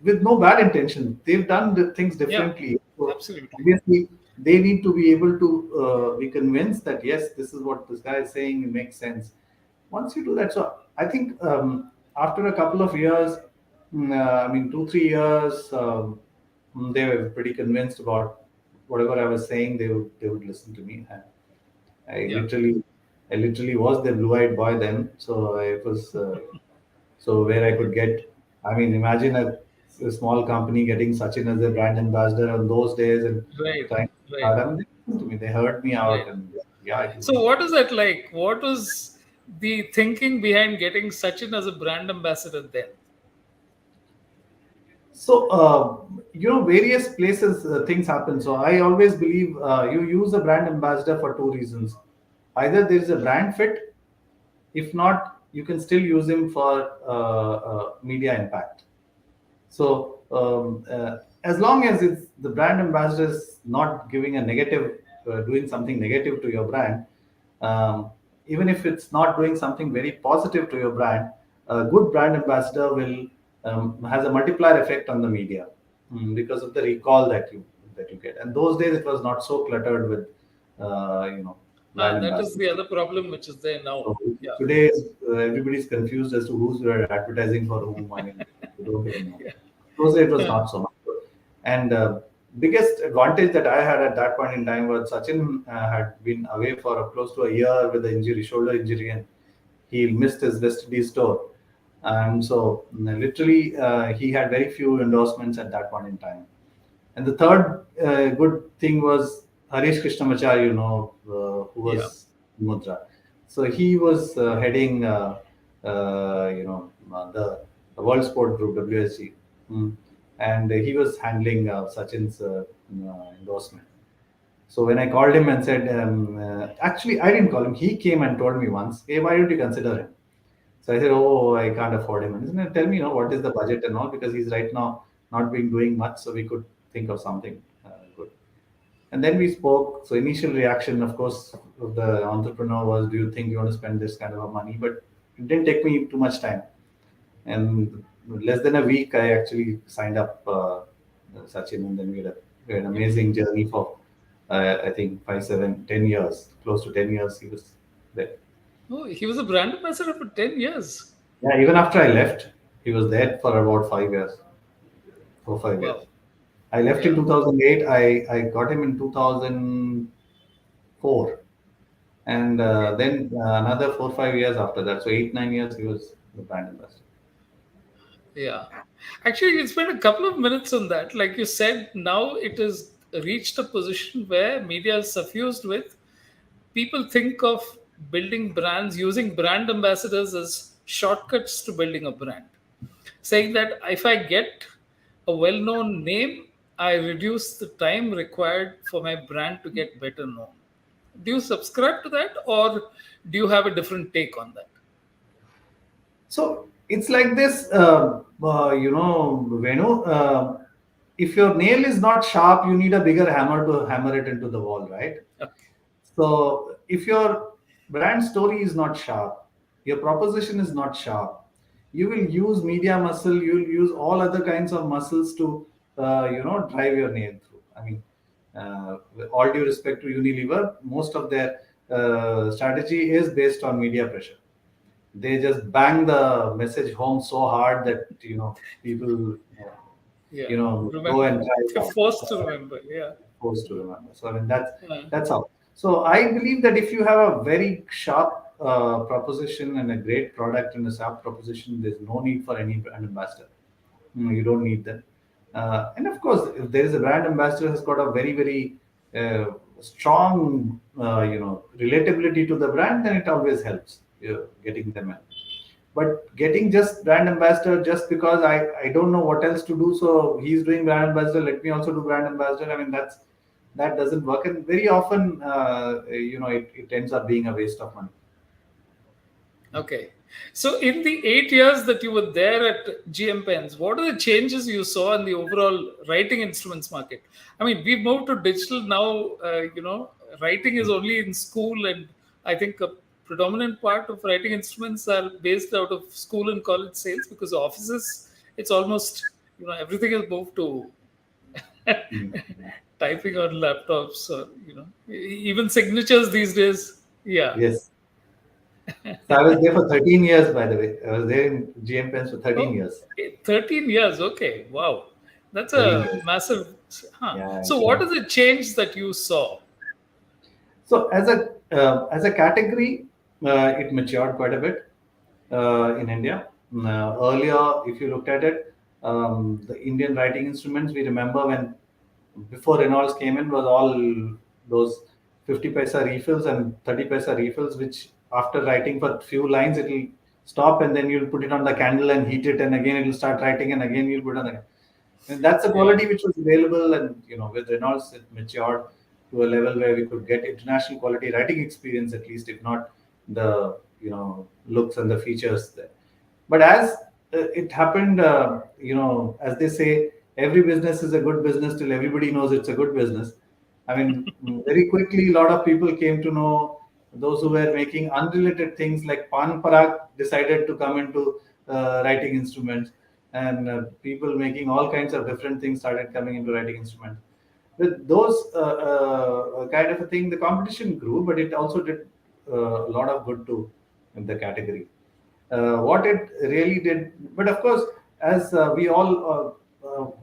with no bad intention they've done the things Yeah, differently. So absolutely. obviously. they need to be able to be convinced that yes, this is what this guy is saying, it makes sense. Once you do that, so I think after a couple of years, I mean 2 3 years, they were pretty convinced about whatever I was saying. They would listen to me. And I Yeah. literally, I literally was the blue-eyed boy then. So I was so where I could get. I mean, imagine a small company getting Sachin as a brand ambassador on those days and Right. trying to Right. start. I mean, they listened to me. They heard me out, Right. and yeah, I do. So what is that like? What was the thinking behind getting Sachin as a brand ambassador then? So, various places things happen. So, I always believe you use a brand ambassador for two reasons. Either there is a brand fit, if not, you can still use him for media impact. So, as long as it's the brand ambassador is not giving a negative, doing something negative to your brand, um, even if it's not doing something very positive to your brand, a good brand ambassador will has a multiplier effect on the media because of the recall that you get. And those days it was not so cluttered with, brand That is the ambassadors. other problem which is there now. So Yeah. today, everybody's confused as to who's advertising for whom. I mean, they don't even know. Those days it was Yeah. not so much. And biggest advantage that I had at that point in time was Sachin had been away for close to a year with the injury, shoulder injury, and he missed his West Indies tour. And so, literally, he had very few endorsements at that point in time. And the third good thing was Harish Krishnamachar, who Yeah. was Mudra. So he was heading, the World Sport Group (WSG), and he was handling Sachin's endorsement. So when I called him and said, actually, I didn't call him. He came and told me once, "Hey, why don't you consider him?" So I said, "Oh, I can't afford him." And he said, "Tell me, what is the budget and all? Because he's right now not been doing much, so we could think of something good." And then we spoke. So initial reaction, of course, of the entrepreneur was, "Do you think you want to spend this kind of a money?" But it didn't take me too much time. And less than a week, I actually signed up Sachin, and then we had an amazing journey for I think 5 7 10 years, close to 10 years. He was there. Oh, he was a brand ambassador for 10 years. Yeah, even after I left, he was there for about 5 years, 4 5 years. Wow. I left in Yeah. 2008. I got him in 2004, and Okay. then another 4 5 years after that. So 8 9 years he was the brand ambassador. Yeah. Actually, you spent a couple of minutes on that. Like you said, now it has reached a position where media is suffused with people think of building brands using brand ambassadors as shortcuts to building a brand. Saying that if I get a well known name, I reduce the time required for my brand to get better known. Do you subscribe to that or do you have a different take on that? So it's like this, Venu. If your nail is not sharp, you need a bigger hammer to hammer it into the wall, right? Okay. So if your brand story is not sharp, your proposition is not sharp, you will use media muscle, you will use all other kinds of muscles to, drive your nail through. I mean, with all due respect to Unilever, most of their strategy is based on media pressure. They just bang the message home so hard that people Yeah. go Remember. and try it They're out. forced to remember. Yeah. Supposed to remember. So I mean Uh, that's how. So I believe that if you have a very sharp proposition and a great product and a sharp proposition, there's no need for any brand ambassador. You don't need them. And of course, if there is a brand ambassador has got a very very strong relatability to the brand, then it always helps getting them in. But getting just brand ambassador just because I don't know what else to do, so he's doing brand ambassador, let me also do brand ambassador. I mean that doesn't work, and very often it ends up being a waste of money. Okay. So, in the 8 years that you were there at GM Pens, what are the changes you saw in the overall writing instruments market? I mean, we've moved to digital now. Writing is only in school, and I think a predominant part of writing instruments are based out of school and college sales because offices, it's almost everything is moved to. Mm. Typing on laptops, or even signatures these days. Yeah. Yes. So I was there for 13 years, by the way. I was there in GM Pens for 13 Oh, years. 13 years. Okay. Wow. That's 13 a years. massive. Huh. Yeah. So, what is the change that you saw? So as a category, it matured quite a bit in India. Earlier, if you looked at it, the Indian writing instruments, we remember when before Reynolds came in was all those 50 paisa refills and 30 paisa refills, which after writing for few lines, it will stop and then you'll put it on the candle and heat it, and again it will start writing, and again you'll put it on the. And that's the Yeah. quality which was available, and with Reynolds, it matured to a level where we could get international quality writing experience, at least, if not the looks and the features there. But as it happened, as they say, every business is a good business till everybody knows it's a good business. I mean, very quickly, a lot of people came to know, those who were making unrelated things like Pan Parag decided to come into writing instruments, and people making all kinds of different things started coming into writing instruments. With those kind of a thing, the competition grew, but it also did a lot of good to the category. What it really did, but of course, as we all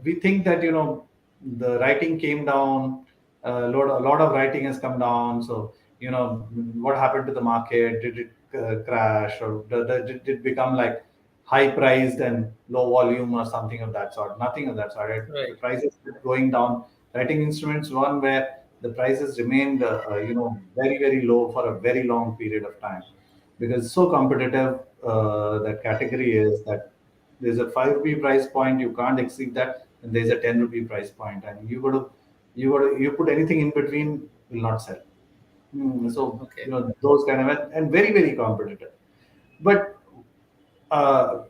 we think that the writing came down, a lot of writing has come down. So what happened to the market? Did it crash, or did it become like high priced and low volume or something of that sort? Nothing of that sort. The Right. prices kept going down. Writing instruments, one where the prices remained very very low for a very long period of time, because so competitive that category is, that there's a 5 rupee price point, you can't exceed that, and there's a 10 rupee price point, and you put anything in between, will not sell. So Okay. those kind of, and very very competitive. But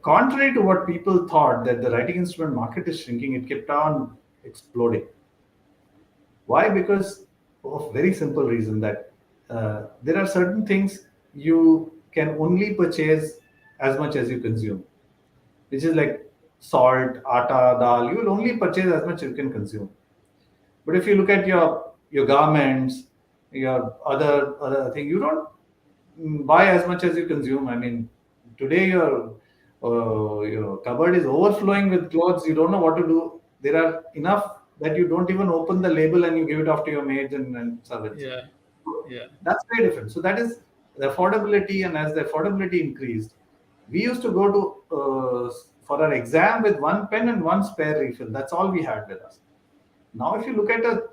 contrary to what people thought, that the writing instrument market is shrinking, it kept on exploding. Why? Because of very simple reason, that there are certain things you can only purchase as much as you consume, which is like salt, atta, dal. You will only purchase as much you can consume. But if you look at your garments, your other thing, you don't buy as much as you consume. I mean, today your cupboard is overflowing with clothes. You don't know what to do. There are enough that you don't even open the label and you give it off to your maids and servants. Yeah. Yeah. That's very different. So that is the affordability, and as the affordability increased, we used to go to for our exam with one pen and one spare refill. That's all we had with us. Now, if you look at a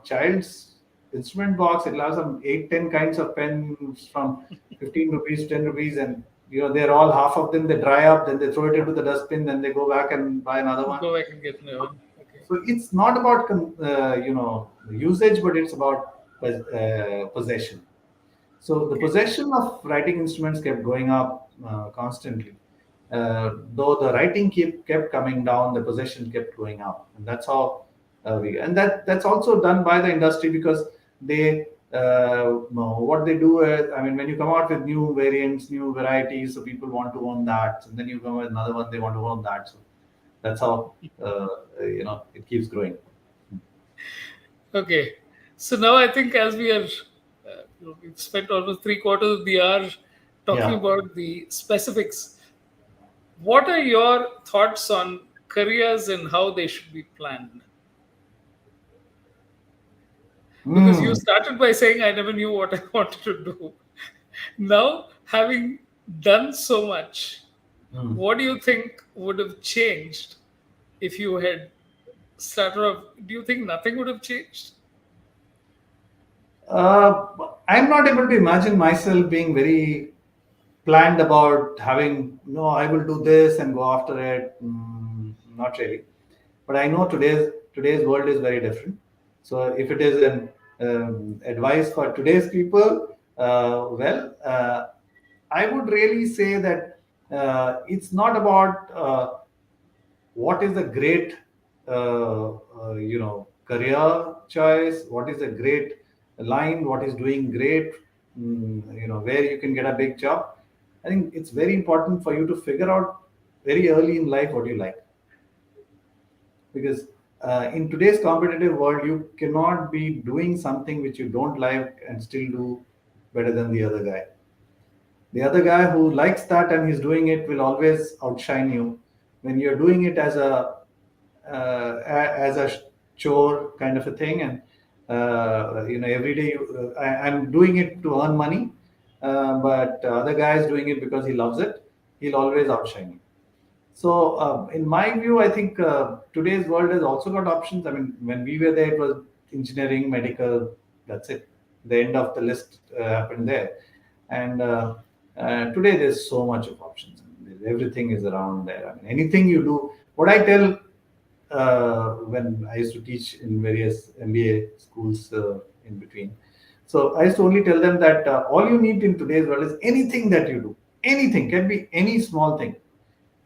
child's instrument box, it'll have some 8, 10 kinds of pens from 15 rupees, 10 rupees, and they're all, half of them they dry up, then they throw it into the dustbin, then they go back and buy another one. Go back and get new one. Okay. So it's not about usage, but it's about possession. So the Okay. possession of writing instruments kept going up constantly. Though the writing kept coming down, the possession kept going up, and that's how that's also done by the industry, because they what they do is, I mean, when you come out with new variants, new varieties, so people want to own that, and then you come with another one, they want to own that. So that's how it keeps growing. Okay. So now I think, as we are, we've spent almost three-quarters of the hour talking Yeah. about the specifics. What are your thoughts on careers and how they should be planned? Because you Hmm. started by saying, I never knew what I wanted to do. Now, having done so much, Hmm. what do you think would have changed if you had started off? Do you think nothing would have changed? I'm not able to imagine myself being very planned about having, no, I will do this and go after it. Not really. But I know today's world is very different. So if it is an advice for today's people, I would really say that it's not about what is a great career choice, what is a great line, what is doing great, where you can get a big job. I think it's very important for you to figure out very early in life what you like, because in today's competitive world, you cannot be doing something which you don't like and still do better than the other guy. The other guy who likes that and he's doing it will always outshine you. When you're doing it as as a chore kind of a thing, and every day I'm doing it to earn money, but other guy is doing it because he loves it. He'll always outshine you. So, in my view, I think today's world has also got options. I mean, when we were there, it was engineering, medical. That's it. The end of the list happened there. And today, there's so much of options. Everything is around there. I mean, anything you do. What I tell when I used to teach in various MBA schools in between. So I used to only tell them that all you need in today's world is anything that you do. Anything can be any small thing,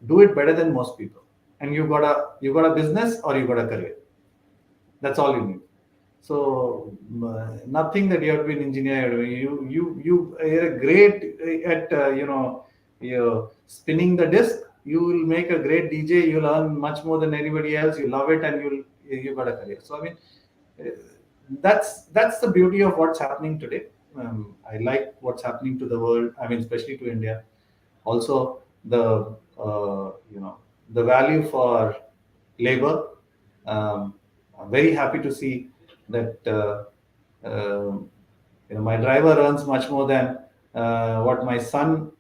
do it better than most people, and you got a business or you got a career. That's all you need. So nothing that you have to be an engineer. You're great at you're spinning the disc. You will make a great DJ. You'll earn much more than anybody else. You love it, and you got a career. So I mean, uh, that's the beauty of what's happening today. I like what's happening to the world. I mean, especially to India. Also, the value for labor. I'm very happy to see that my driver earns much more than what my son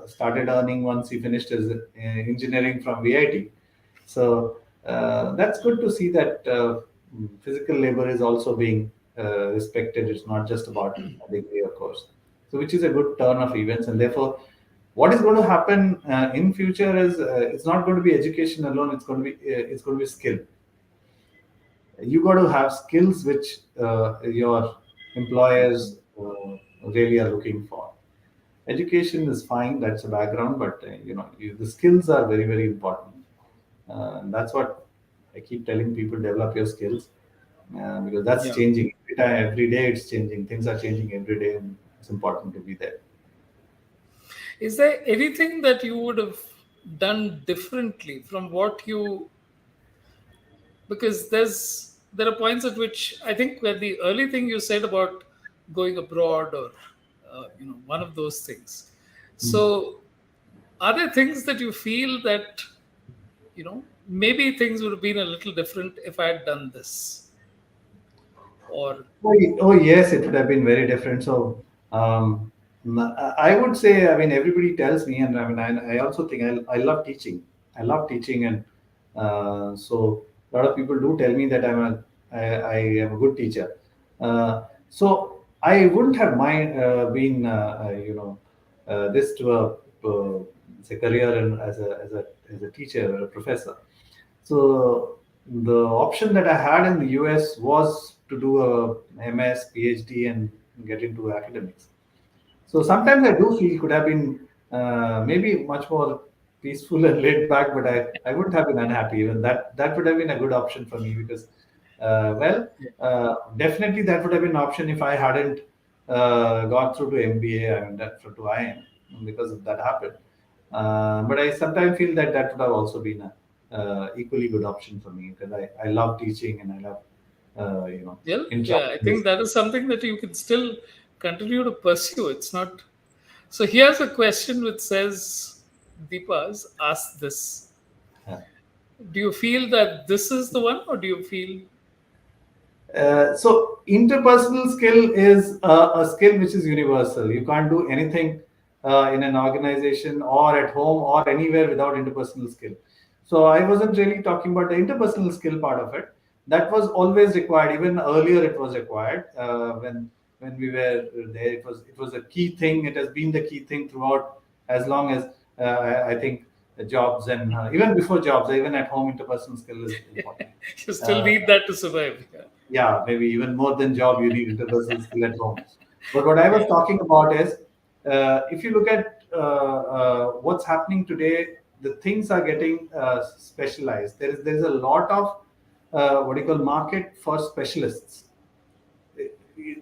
started earning once he finished his engineering from VIT. So that's good to see that physical labor is also being respected. It's not just about a degree, of course. So which is a good turn of events, and therefore, what is going to happen in future is it's not going to be education alone. It's going to be skill. You got to have skills which your employers really are looking for. Education is fine, that's a background, but the skills are very, very important. And that's what I keep telling people: develop your skills, because that's Yeah. changing every day. It's changing. Things are changing every day, and it's important to be there. Is there anything that you would have done differently from what you, because there are points at which I think where the early thing you said about going abroad or one of those things. Mm. So are there things that you feel that maybe things would have been a little different if I had done this, or Oh, yes, it would have been very different. So, I would say, I mean, everybody tells me, and I mean, I also think I love teaching. I love teaching, and so a lot of people do tell me that I am a good teacher. So I wouldn't have mind been, this to say career and as a teacher or a professor. So the option that I had in the US was to do a MS, PhD, and get into academics. So sometimes I do feel it could have been maybe much more peaceful and laid back, but I wouldn't have been unhappy. Even that would have been a good option for me because, definitely that would have been an option if I hadn't gone through to MBA and that to IIM because of that happened. But I sometimes feel that that would have also been a equally good option for me because I love teaching and I love yeah, yeah, I interacting think with. that is something that you can still continue to pursue. It's not. So here's a question which says, Deepa's asked this. uh, Do you feel that this is the one, or do you feel, So interpersonal skill is a skill which is universal. You can't do anything in an organization or at home or anywhere without interpersonal skill. So I wasn't really talking about the interpersonal skill part of it. That was always required. Even earlier, it was required when we were there. It was a key thing. It has been the key thing throughout as long as I think jobs and even before jobs, even at home, interpersonal skill is important. you still Uh, need that to survive? Yeah. yeah, maybe even more than job, you need interpersonal skill at home. But what I was talking about is, if you look at what's happening today, the things are getting specialized. There is a lot of what do you call market for specialists.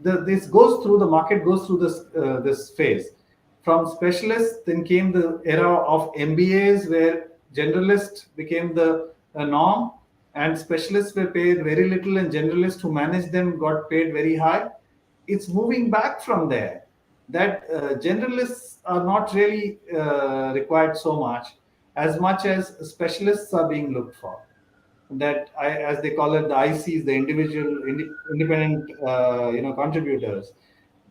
This goes through the market goes through this phase. From specialists, then came the era of MBAs, where generalist became the norm, and specialists were paid very little, and generalists who managed them got paid very high. It's moving back from there. That generalists are not really required so much as specialists are being looked for. That as they call it, the ICs, the independent, contributors.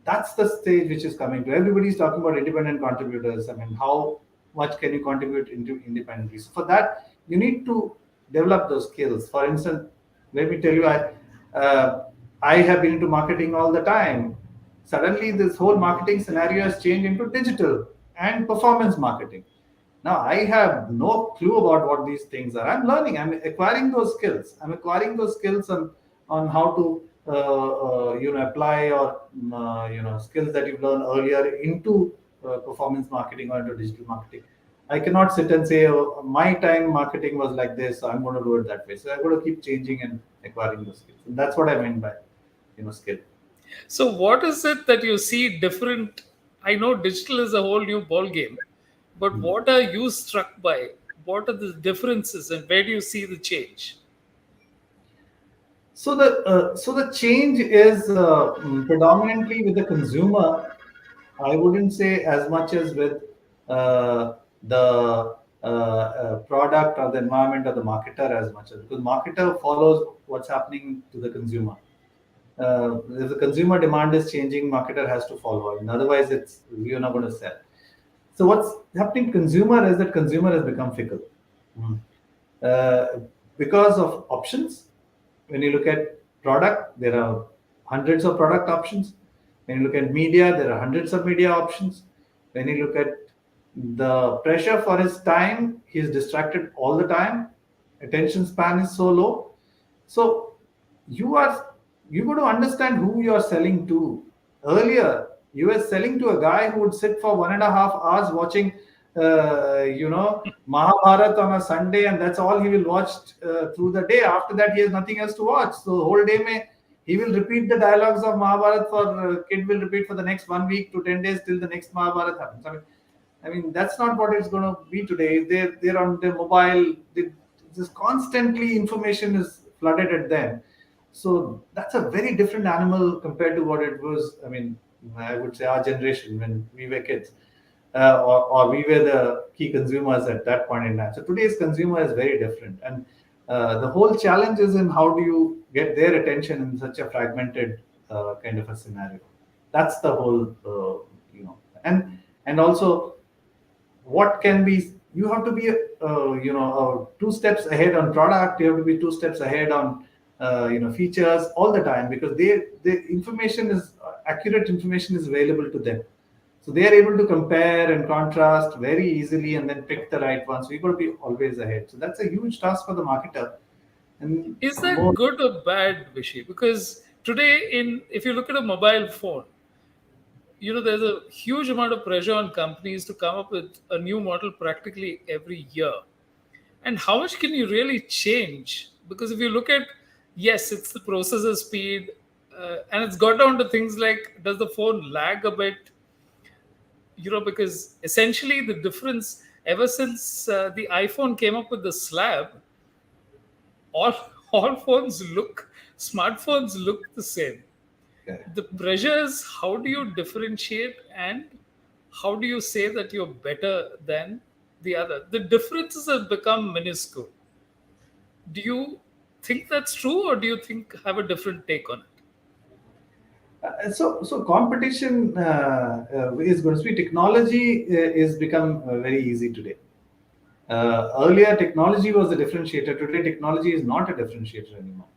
That's the stage which is coming to. Everybody's talking about independent contributors. I mean, how much can you contribute into independently? So for that, you need to develop those skills. For instance, let me tell you, I have been into marketing all the time. Suddenly, this whole marketing scenario has changed into digital and performance marketing. Now, I have no clue about what these things are. I'm learning. I'm acquiring those skills. I'm acquiring those skills on how to apply, or skills that you've learned earlier into performance marketing or into digital marketing. I cannot sit and say, oh, my time marketing was like this, so I'm going to do it that way. So I've got to keep changing and acquiring those skills. And that's what I mean by skill. So, what is it that you see different? I know digital is a whole new ball game, but what are you struck by? What are the differences, and where do you see the change? So the change is predominantly with the consumer. I wouldn't say as much as with the product or the environment or the marketer as much as, because marketer follows what's happening to the consumer. If the consumer demand is changing, marketer has to follow, and otherwise, you're not going to sell. So what's happening to consumer is that consumer has become fickle. Mm. Uh, because of options. When you look at product, there are hundreds of product options. When you look at media, there are hundreds of media options. When you look at the pressure for his time, he is distracted all the time. Attention span is so low. So you got to understand who you are selling to. Earlier, you were selling to a guy who would sit for 1.5 hours watching, Mahabharat on a Sunday, and that's all he will watch through the day. After that, he has nothing else to watch. So the whole day, he will repeat the dialogues of Mahabharat kid will repeat for the next 1 week to 10 days till the next Mahabharat happens. I mean, that's not what it's going to be today. They're on their mobile. Just constantly information is flooded at them. So that's a very different animal compared to what it was. I mean, I would say our generation when we were kids, or we were the key consumers at that point in time. So today's consumer is very different, and the whole challenge is in how do you get their attention in such a fragmented kind of a scenario. That's the whole, and also what can be. You have to be, two steps ahead on product. You have to be two steps ahead on features all the time, because the information is accurate information is available to them, so they are able to compare and contrast very easily and then pick the right one. So you got to be always ahead. So that's a huge task for the marketer. And Is that more, good or bad, Vishy? Because today, if you look at a mobile phone, there's a huge amount of pressure on companies to come up with a new model practically every year. And how much can you really change? Because if you look at, yes, it's the processor speed, and it's got down to things like, does the phone lag a bit? Because essentially the difference ever since the iPhone came up with the slab, all all smartphones look the same. The pressure is, how do you differentiate, and how do you say that you're better than the other? The differences have become minuscule. Do you think that's true, or do you think have a different take on it? so competition is going to be. Technology is become very easy today. Earlier, technology was a differentiator. Today, technology is not a differentiator anymore.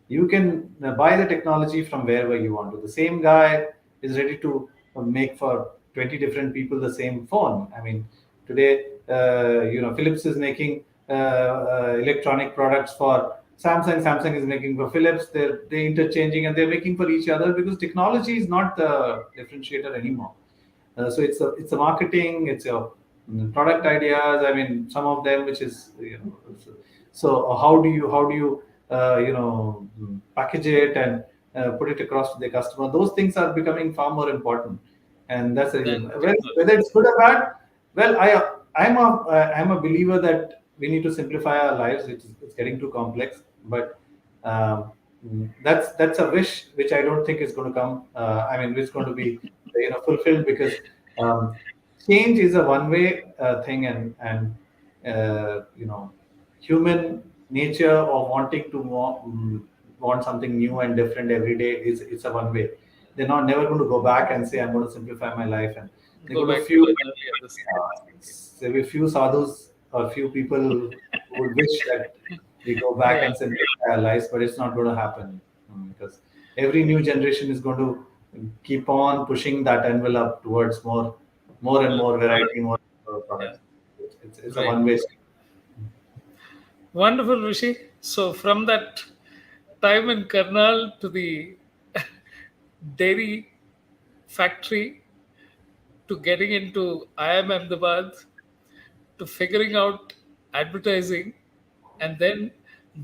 You can buy the technology from wherever you want to. The same guy is ready to make for 20 different people the same phone. I mean, today, Philips is making electronic products for Samsung. Samsung is making for Philips. They're interchanging and they're making for each other, because technology is not the differentiator anymore. So it's a marketing, it's your product ideas. I mean, some of them, which is so how do you package it and put it across to the customer. Those things are becoming far more important, and that's the reason. Then Whether it's good or bad, well, I'm a believer that we need to simplify our lives. It's getting too complex, but um, that's a wish which I don't think is going to come. I mean, which is going to be fulfilled, because um, change is a one way thing, and human nature of wanting to want something new and different every day is it's a one way. They're not never going to go back and say I'm going to simplify my life, and they're Go going to back few to an earlier this thinking. there will be few sadhus or few people who would wish that we go back Yeah, and simplify our lives, but it's not going to happen, because every new generation is going to keep on pushing that envelope towards more and more variety, more yeah, products. It's a right. one way. Wonderful, Rishi. So from that time in Karnal to the dairy factory to getting into IIM Ahmedabad to figuring out advertising and then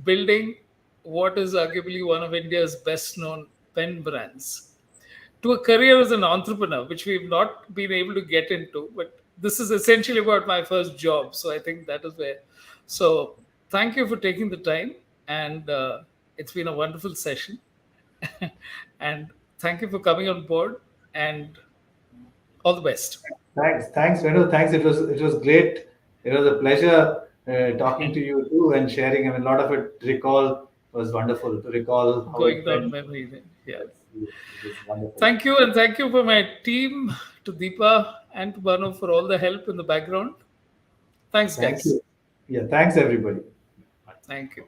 building what is arguably one of India's best known pen brands to a career as an entrepreneur, which we've not been able to get into. But this is essentially about my first job. So I think that is where. So thank you for taking the time. And it's been a wonderful session. And thank you for coming on board. And all the best. Thanks, Venu. Thanks. It was great. It was a pleasure talking to you too and sharing. I mean, a lot of it recall was wonderful to recall how Going it down went. memory lane. Yeah. Yes, it was wonderful. Thank you. And thank you for my team, to Deepa and to Banu for all the help in the background. Thanks, Thank guys. you. Yeah, thanks everybody. Thank you.